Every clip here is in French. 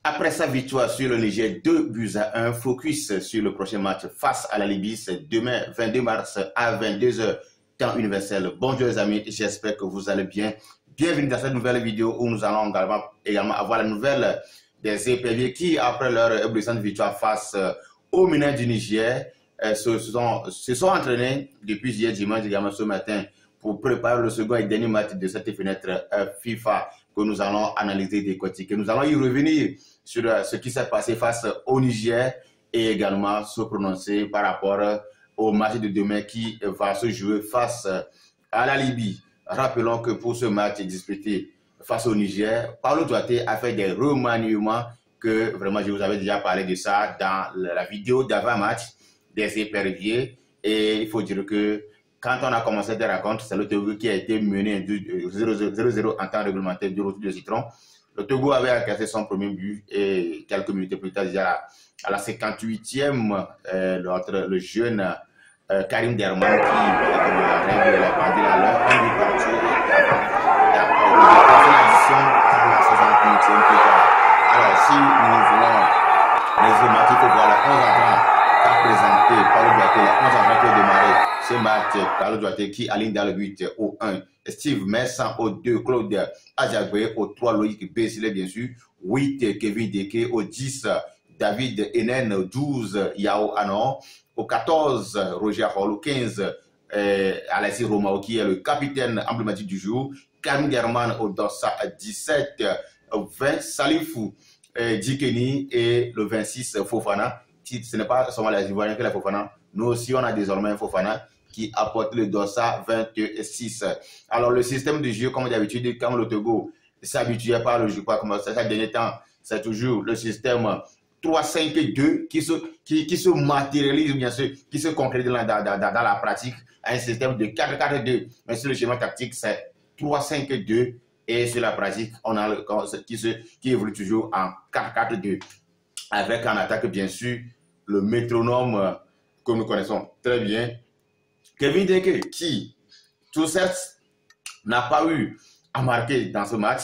Après sa victoire sur le Niger 2-1, focus sur le prochain match face à la Libye, c'est demain 22 mars à 22h, temps universel. Bonjour les amis, j'espère que vous allez bien. Bienvenue dans cette nouvelle vidéo où nous allons également avoir la nouvelle des éperviers qui, après leur éblouissante victoire face aux Mineurs du Niger, se sont entraînés depuis hier dimanche également ce matin pour préparer le second et dernier match de cette fenêtre FIFA que nous allons analyser, décortiquer. Nous allons y revenir sur ce qui s'est passé face au Niger et également se prononcer par rapport au match de demain qui va se jouer face à la Libye. Rappelons que pour ce match disputé face au Niger, Paulo Douarte a fait des remaniements que vraiment je vous avais déjà parlé de ça dans la vidéo d'avant-match des éperviers. Et il faut dire que quand on a commencé des racontes, c'est le Togo qui a été mené 0-0 en temps réglementaire du retour de Citron. Le Togo avait encaissé son premier but et quelques minutes plus tard, déjà à la 58e, le jeune Karim Derman qui, comme la règle, la pendule à l'heure, un but parti après l'addition à la 68e plus tard. Alors, si nous voulons résumer, il faut voir les 11 entrants qu'a présenté Paulo Douarte, les 11 entrants qui ont démarré ce match. Paulo Douarte qui aligne dans le but au 1. Steve Messan au 2, Claude Ajagbe au 3, Loïc Bessile bien sûr, 8, Kevin Deke au 10, David Enen au 12, Yao Anon au 14, Roger Hall au 15, Alexis Romao qui est le capitaine emblématique du jour, Karim Derman au Dossa 17, 20, Salifou Dikeni et le 26, Fofana. Ce n'est pas seulement les Ivoiriens que les Fofana, nous aussi on a désormais un Fofana qui apporte le Dossa 26. Alors le système de jeu, comme d'habitude, quand le Togo s'habituait par le jeu, comme ça, ces derniers temps, c'est toujours le système 3-5-2 qui se matérialise, bien sûr, qui se concrétise dans la pratique, à un système de 4-4-2. Mais sur le schéma tactique, c'est 3-5-2 et sur la pratique, on a qui évolue toujours en 4-4-2. Avec en attaque, bien sûr, le métronome que nous connaissons très bien, Kevin Deke, qui, tout certes, n'a pas eu à marquer dans ce match.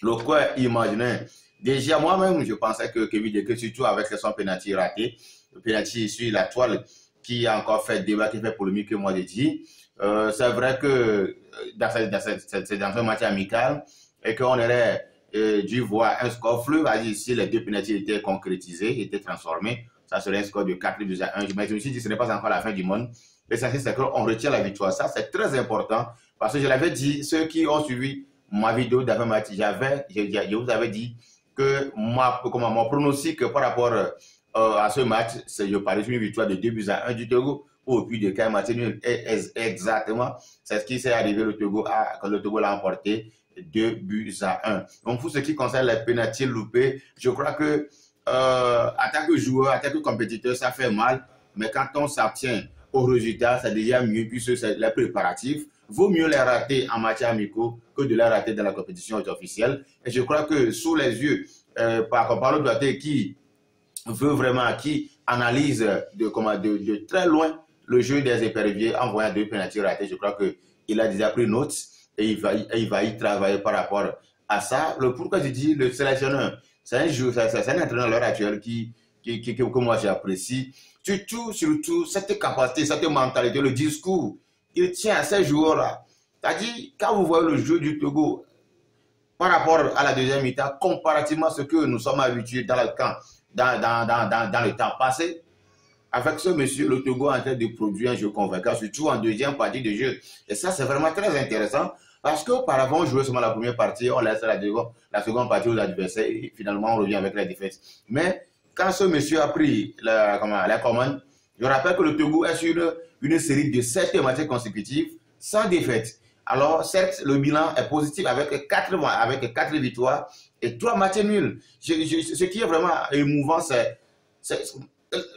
Le quoi imaginait. Déjà, moi-même, je pensais que Kevin Deke, surtout avec son penalty raté, le penalty sur la toile, qui a encore fait débat, qui fait polémique, que moi j'ai dit. C'est vrai que c'est dans un match amical et qu'on aurait dû voir un score flou, si les deux penalty étaient concrétisés, étaient transformés. Ça serait un score de 4-2-1. Mais je me suis dit, ce n'est pas encore la fin du monde. L'essentiel, c'est qu'on retient la victoire. Ça, c'est très important. Parce que je l'avais dit, ceux qui ont suivi ma vidéo d'avant-match, je vous avais dit que mon pronostic par rapport à ce match, je parlais d'une victoire de 2-1 du Togo au but de Kai Martin. Exactement, c'est ce qui s'est arrivé quand le Togo l'a emporté 2-1. Donc, pour ce qui concerne les pénaltys loupés, je crois que en tant que joueur, en tant que compétiteur, ça fait mal. Mais quand on s'abstient au résultat, c'est déjà mieux puisque c'est les préparatifs. Vaut mieux les rater en match amicaux que de les rater dans la compétition officielle. Et je crois que sous les yeux, par Paulo Douarte qui veut vraiment, qui analyse de très loin le jeu des éperviers en voyant deux pénaltys ratés, je crois qu'il a déjà pris note et il va y travailler par rapport à ça. Pourquoi je dis le sélectionneur, c'est un entraîneur à l'heure actuelle que moi j'apprécie. Surtout, cette capacité, cette mentalité, le discours, il tient à ces joueurs-là. C'est-à-dire, quand vous voyez le jeu du Togo par rapport à la deuxième mi-temps, comparativement à ce que nous sommes habitués dans le temps passé, avec ce monsieur, le Togo est en train de produire un jeu convaincant, surtout en deuxième partie de jeu. Et ça, c'est vraiment très intéressant parce qu'auparavant, on jouait seulement la première partie, on laisse la seconde partie aux adversaires et finalement, on revient avec la défaite. Mais quand ce monsieur a pris la commande, je rappelle que le Togo est sur une série de 7 matchs consécutifs sans défaite. Alors, certes, le bilan est positif avec 4 victoires et 3 matchs nuls. Ce qui est vraiment émouvant, c'est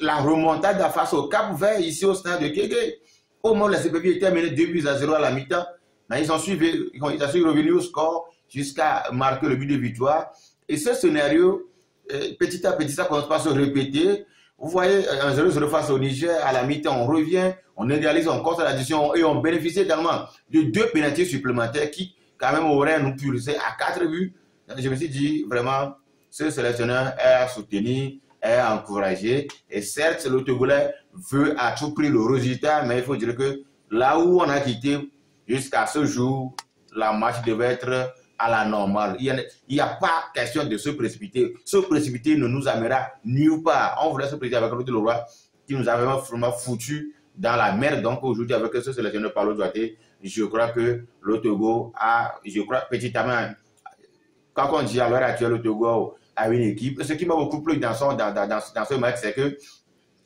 la remontade face au Cap-Vert ici au stade de Kégué. Au moins, les CPV étaient menés 2-0 à la mi-temps. Mais ils ont su revenir au score jusqu'à marquer le but de victoire. Et ce scénario, petit à petit, ça commence pas à se répéter. Vous voyez, un 0-0 face au Niger, à la mi-temps, on revient, on égalise, on compte l'addition et on bénéficie également de 2 pénaltys supplémentaires qui, quand même, auraient nous pulsé à 4 buts. Je me suis dit, vraiment, ce sélectionneur est à soutenir, est à encourager. Et certes, le Togolais veut à tout prix le résultat, mais il faut dire que là où on a quitté jusqu'à ce jour, la match devait être à la normale. Il n'y a pas question de se précipiter. Se précipiter ne nous amènera nulle part. On voulait se précipiter avec le roi qui nous avait vraiment foutu dans la merde. Donc aujourd'hui, avec ce sélectionneur Paulo Duarte, je crois que le Togo a, je crois petit à petit, quand on dit à l'heure actuelle le Togo a une équipe, ce qui m'a beaucoup plu dans ce match, c'est que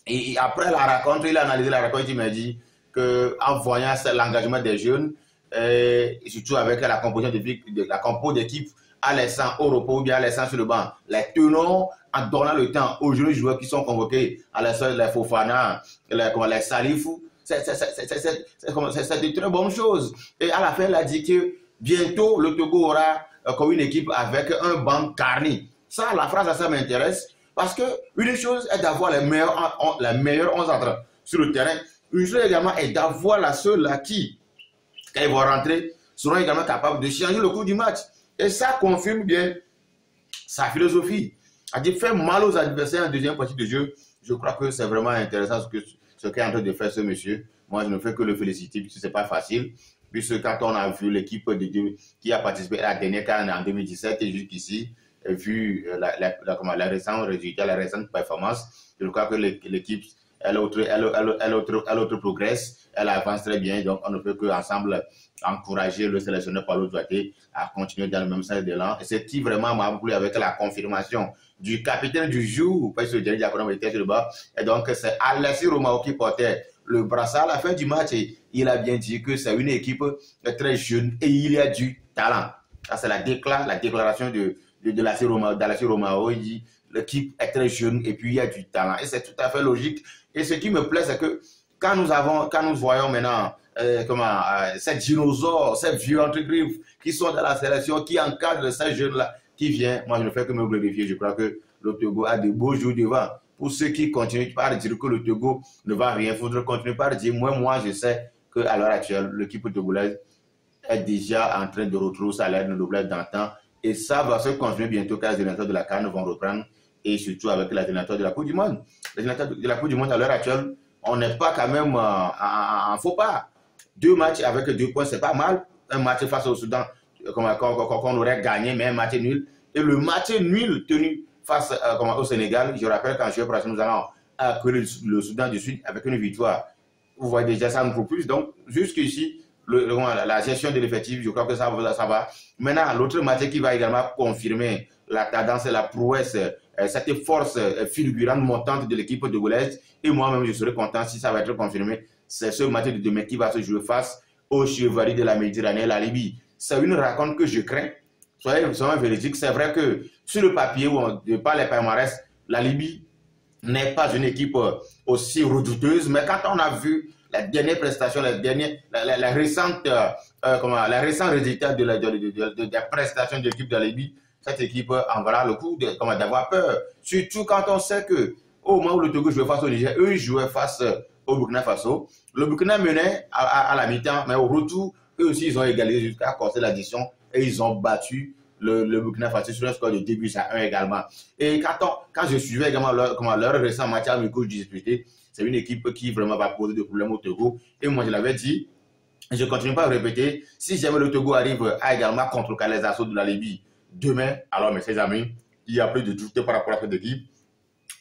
et après la rencontre, il a analysé la rencontre, il m'a dit qu'en voyant l'engagement des jeunes, et surtout avec la composition de la compo d'équipe, en laissant au repos ou bien en laissant sur le banc les tenons, en donnant le temps aux jeunes joueurs qui sont convoqués, à laisser les Fofana, les Salifou, c'est de très bonnes choses. Et à la fin, il a dit que bientôt le Togo aura comme une équipe avec un banc carné. Ça, la phrase, ça m'intéresse parce que une chose est d'avoir les meilleurs 11 entrants sur le terrain. Une chose également est d'avoir ceux-là qui, quand ils vont rentrer, seront également capables de changer le cours du match. Et ça confirme bien sa philosophie. A dit faire mal aux adversaires en deuxième partie de jeu. Je crois que c'est vraiment intéressant ce qu'est en train de faire ce monsieur. Moi, je ne fais que le féliciter, puisque ce n'est pas facile. Puisque quand on a vu l'équipe qui a participé à la dernière CAN en 2017 et jusqu'ici, vu les récents résultats, les récentes performances, je crois que l'équipe, elle autre progresse, elle avance très bien. Donc, on ne peut qu'ensemble encourager le sélectionneur Paulo Duarte à continuer dans le même sens d'élan. Et ce qui vraiment m'a plu avec la confirmation du capitaine du jour, parce que Jerry Diakono était sur le bas. Et donc, c'est Alessi Romao qui portait le brassard à la fin du match. Et il a bien dit que c'est une équipe très jeune et il y a du talent. Ça, c'est la déclaration d'Alessi Romao. Il dit l'équipe est très jeune et puis il y a du talent. Et c'est tout à fait logique. Et ce qui me plaît, c'est que quand nous voyons maintenant ces dinosaures, ces vieux entre griffes qui sont dans la sélection, qui encadrent ces jeunes-là, qui viennent, moi je ne fais que me glorifier. Je crois que le Togo a de beaux jours devant. Pour ceux qui continuent par dire que le Togo ne va rien foutre, continuer par dire, moi je sais qu'à l'heure actuelle, l'équipe togolaise est déjà en train de retrouver sa lettre de doublette d'antan. Et ça va se continuer bientôt quand les éliminatoires de la CAN vont reprendre. Et surtout avec les éliminatoires de la Coupe du Monde. Les éliminatoires de la Coupe du Monde à l'heure actuelle, on n'est pas quand même en faux pas. 2 matchs avec 2 points, c'est pas mal. Un match face au Soudan, qu'on aurait gagné, mais un match nul. Et le match nul tenu face au Sénégal, je rappelle qu'en juillet prochain, nous allons accueillir le Soudan du Sud avec une victoire. Vous voyez déjà, ça nous propulse. Donc, jusqu'ici, la gestion de l'effectif, je crois que ça va. Maintenant, l'autre match qui va également confirmer la tendance et la prouesse, cette force fulgurante montante de l'équipe togolaise. Et moi-même, je serai content si ça va être confirmé. C'est ce match de demain qui va se jouer face aux chevaliers de la Méditerranée, la Libye. C'est une rencontre que je crains. Soyez véridiques. C'est vrai que sur le papier, de par les palmarès, la Libye n'est pas une équipe aussi redouteuse. Mais quand on a vu la dernière prestation, les récents résultats des prestations de l'équipe de la Libye, cette équipe en voilà le coup d'avoir peur. Surtout quand on sait que au moment où le Togo jouait face au Niger, eux jouaient face au Burkina Faso. Le Burkina menait à la mi-temps, mais au retour, eux aussi, ils ont égalisé jusqu'à corser l'addition et ils ont battu le Burkina Faso sur un score de début à 1 également. Et quand je suivais également leur récent match à Miko disputé, c'est une équipe qui vraiment va poser des problèmes au Togo. Et moi, je l'avais dit, je continue pas à répéter, si jamais le Togo arrive à également contrecarrer les assauts de la Libye demain, alors mes chers amis, il n'y a plus de doute par rapport à cette équipe.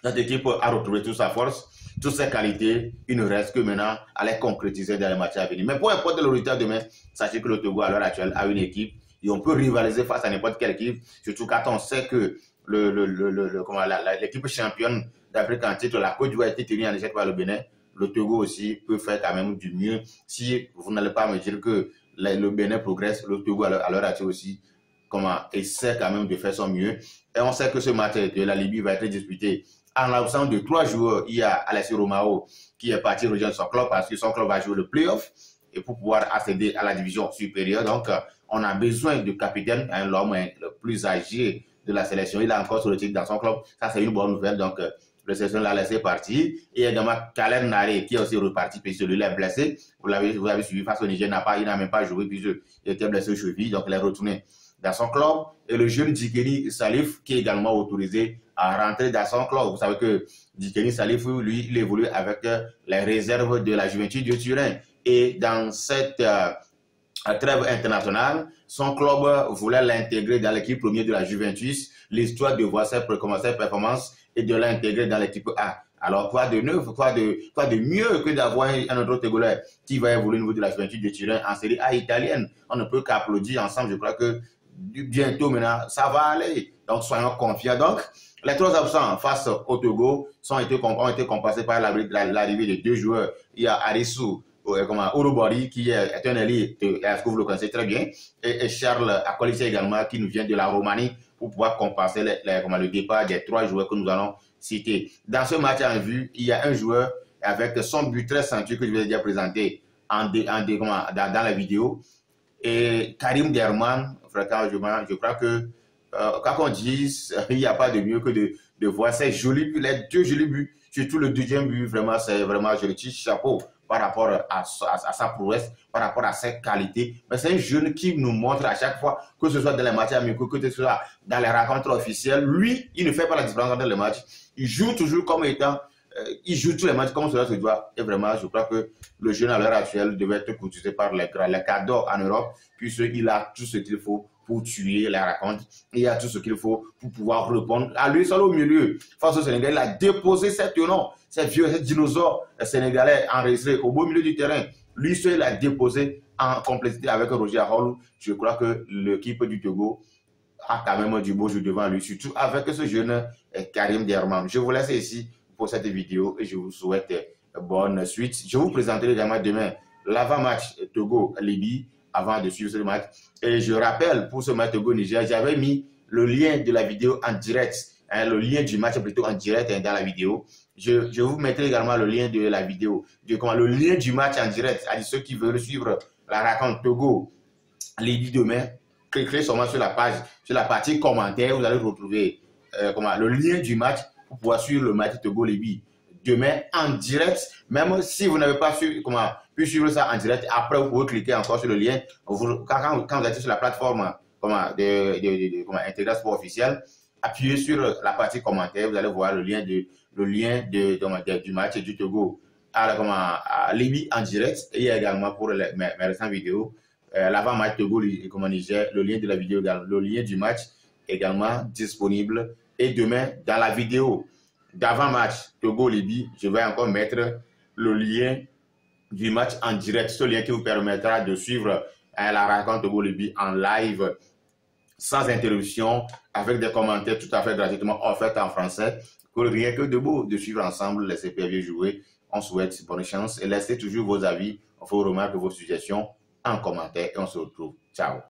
Cette équipe a retrouvé toute sa force, toutes ses qualités. Il ne reste que maintenant à les concrétiser dans les matchs à venir. Mais pour importe le résultat demain, sachez que le Togo à l'heure actuelle a une équipe et on peut rivaliser face à n'importe quelle équipe, surtout quand on sait que l'équipe championne d'Afrique en titre, la Côte d'Ivoire a été tenue en échec par le Bénin. Le Togo aussi peut faire quand même du mieux. Si vous n'allez pas me dire que le Bénin progresse, le Togo à l'heure actuelle aussi essaie quand même de faire son mieux. Et on sait que ce match de la Libye va être disputé en l'absence de 3 joueurs. Il y a Alessi Romao qui est parti rejoindre son club parce que son club va jouer le play-off et pour pouvoir accéder à la division supérieure. Donc, on a besoin de capitaine, l'homme le plus âgé de la sélection. Il a encore sur le titre dans son club. Ça, c'est une bonne nouvelle. Donc, le sélection l'a laissé partir. Et également, Kalem Nare qui est aussi reparti puisque celui-là est blessé. Vous l'avez suivi face au Niger, il n'a même pas joué puisqu'il était blessé aux chevilles. Donc, il est retourné dans son club, et le jeune Dikeni Salif qui est également autorisé à rentrer dans son club. Vous savez que Dikeni Salif, lui, il évolue avec les réserves de la Juventus de Turin. Et dans cette trêve internationale, son club voulait l'intégrer dans l'équipe première de la Juventus, l'histoire de voir ses performances et de l'intégrer dans l'équipe A. Alors, quoi de neuf, quoi de mieux que d'avoir un autre Togolais qui va évoluer au niveau de la Juventus de Turin en série A italienne. On ne peut qu'applaudir ensemble. Je crois que bientôt maintenant, ça va aller. Donc, soyons confiants. Donc, les trois absents face au Togo ont été compensés par l'arrivée de deux joueurs. Il y a Arissou Urubori, qui est un allié, est-ce que vous le connaissez très bien, et Charles Akolisi également, qui nous vient de la Roumanie, pour pouvoir compenser le départ des trois joueurs que nous allons citer. Dans ce match en vue, il y a un joueur avec son but très sensuel que je vais déjà présenter dans la vidéo. Et Karim Derman, je crois que, quand on dit, il n'y a pas de mieux que de voir ces jolis buts, les deux jolis buts, surtout le deuxième but, vraiment, c'est vraiment, je le tire chapeau par rapport à sa prouesse, par rapport à ses qualités. Mais c'est un jeune qui nous montre à chaque fois, que ce soit dans les matchs amicaux, que ce soit dans les rencontres officielles, lui, il ne fait pas la différence entre les matchs. Il joue toujours comme étant, il joue tous les matchs comme cela se doit. Et vraiment, je crois que le jeune à l'heure actuelle devait être courtisé par les cadors en Europe, puisqu'il a tout ce qu'il faut pour tuer les racontes. Il a tout ce qu'il faut pour pouvoir répondre. À lui seul au milieu, face au Sénégal, il a déposé ces tenants, ces vieux dinosaures sénégalais enregistrés au beau milieu du terrain. Lui seul, il a déposé en complétude avec Roger Hall. Je crois que l'équipe du Togo a quand même du beau jeu devant lui, surtout avec ce jeune Karim Derman. Je vous laisse ici pour cette vidéo et je vous souhaite bonne suite. Je vous présenterai également demain l'avant-match Togo-Libye avant de suivre ce match. Et je rappelle, pour ce match Togo-Niger, j'avais mis le lien de la vidéo en direct, le lien du match plutôt en direct dans la vidéo. Je vous mettrai également le lien de la vidéo, le lien du match en direct, à ceux qui veulent suivre la rencontre Togo-Libye demain. Cliquez seulement sur la page, sur la partie commentaires, vous allez retrouver le lien du match pour pouvoir suivre le match Togo-Libye demain en direct. Même si vous n'avez pas pu suivre ça en direct, après vous pouvez cliquer encore sur le lien. Quand vous êtes sur la plateforme Intégral Sport Officiel, appuyez sur la partie commentaire, vous allez voir le lien du match du Togo à Libye en direct. Et il y a également pour mes récentes vidéos l'avant-match Togo-Niger, le lien de la vidéo, le lien du match également disponible. Et demain, dans la vidéo d'avant-match Togo-Libye, je vais encore mettre le lien du match en direct, ce lien qui vous permettra de suivre la rencontre Togo-Libye en live, sans interruption, avec des commentaires tout à fait gratuitement offerts en français, pour rien que de beau de suivre ensemble les CPV jouer. On souhaite bonne chance et laissez toujours vos avis, vos remarques, vos suggestions en commentaire et on se retrouve. Ciao.